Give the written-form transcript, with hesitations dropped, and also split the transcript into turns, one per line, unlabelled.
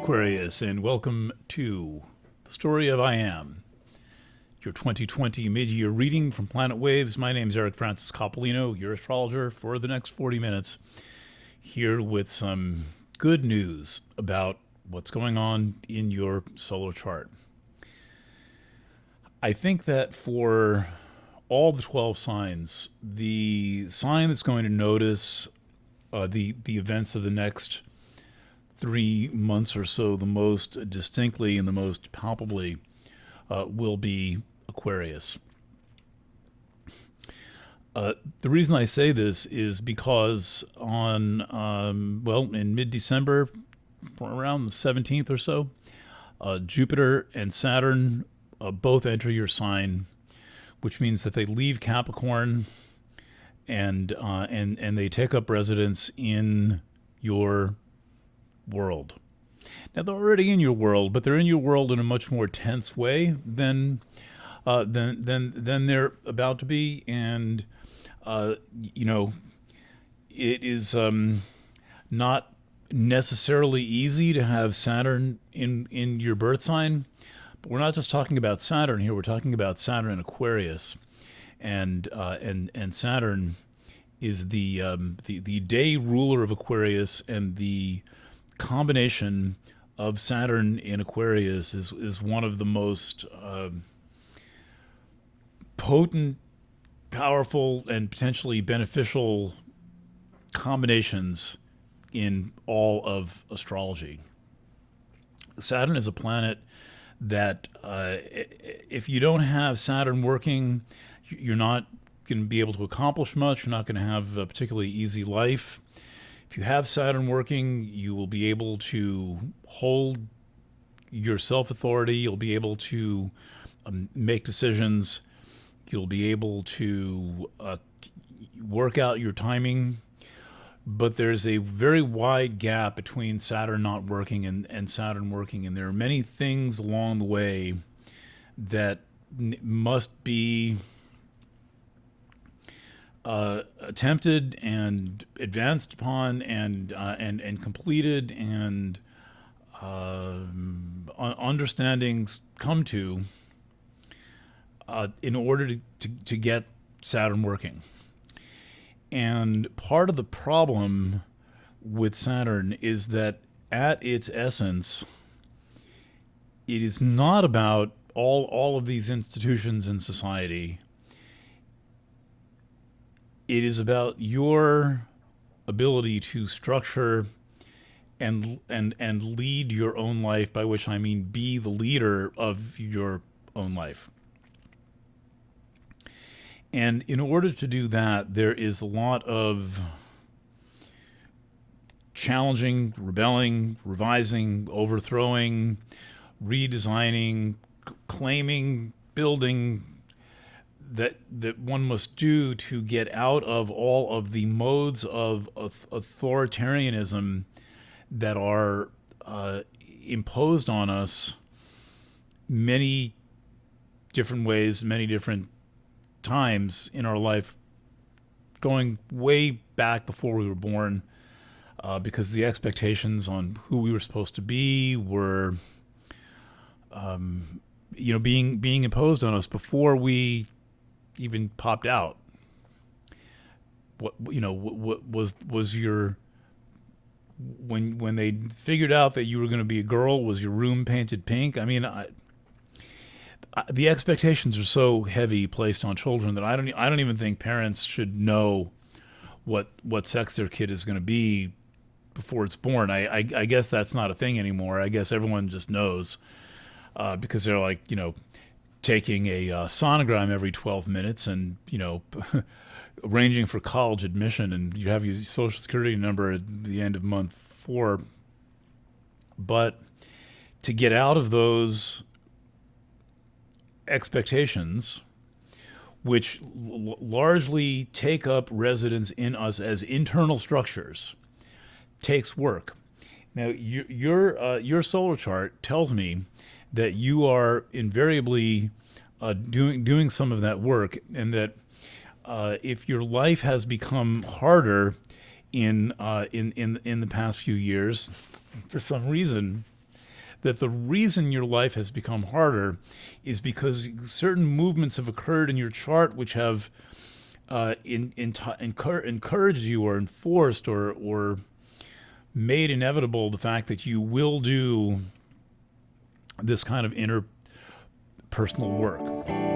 Aquarius, and welcome to the story of I Am, your 2020 mid-year reading from Planet Waves. My name is Eric Francis Coppolino, your astrologer, for the next 40 minutes, here with some good news about what's going on in your solar chart. I think that for all the 12 signs, the sign that's going to notice the events of the next 3 months or so the most distinctly and the most palpably will be Aquarius. The reason I say this is because in mid-December, around the 17th or so, Jupiter and Saturn both enter your sign, which means that they leave Capricorn and they take up residence in your world. Now, they're already in your world, but they're in your world in a much more tense way than they're about to be, and it is not necessarily easy to have Saturn in your birth sign. But we're not just talking about Saturn here; we're talking about Saturn in Aquarius, and Saturn is the day ruler of Aquarius, and the combination of Saturn in Aquarius is one of the most potent, powerful, and potentially beneficial combinations in all of astrology. Saturn is a planet that if you don't have Saturn working, you're not going to be able to accomplish much. You're not going to have a particularly easy life. If you have Saturn working, you will be able to hold your self-authority. You'll be able to make decisions. You'll be able to work out your timing. But there's a very wide gap between Saturn not working and Saturn working. And there are many things along the way that must be attempted and advanced upon and completed, and understandings come to in order to get Saturn working. And part of the problem with Saturn is that at its essence, it is not about all of these institutions in society. It is about your ability to structure and lead your own life, by which I mean be the leader of your own life. And in order to do that, there is a lot of challenging, rebelling, revising, overthrowing, redesigning, claiming, building, that one must do to get out of all of the modes of authoritarianism that are imposed on us many different ways, many different times in our life, going way back before we were born, because the expectations on who we were supposed to be were being imposed on us before we even popped out. What was your, when they figured out that you were going to be a girl, was your room painted pink? I mean, the expectations are so heavy placed on children that I don't even think parents should know what sex their kid is going to be before it's born. I guess that's not a thing anymore. I guess everyone just knows, because they're like, taking a sonogram every 12 minutes and, arranging for college admission, and you have your social security number at the end of month 4. But to get out of those expectations, which largely take up residence in us as internal structures, takes work. Now, your solar chart tells me that you are invariably doing some of that work, and that if your life has become harder in the past few years, for some reason, that the reason your life has become harder is because certain movements have occurred in your chart which have encouraged you or enforced or made inevitable the fact that you will do this kind of interpersonal work.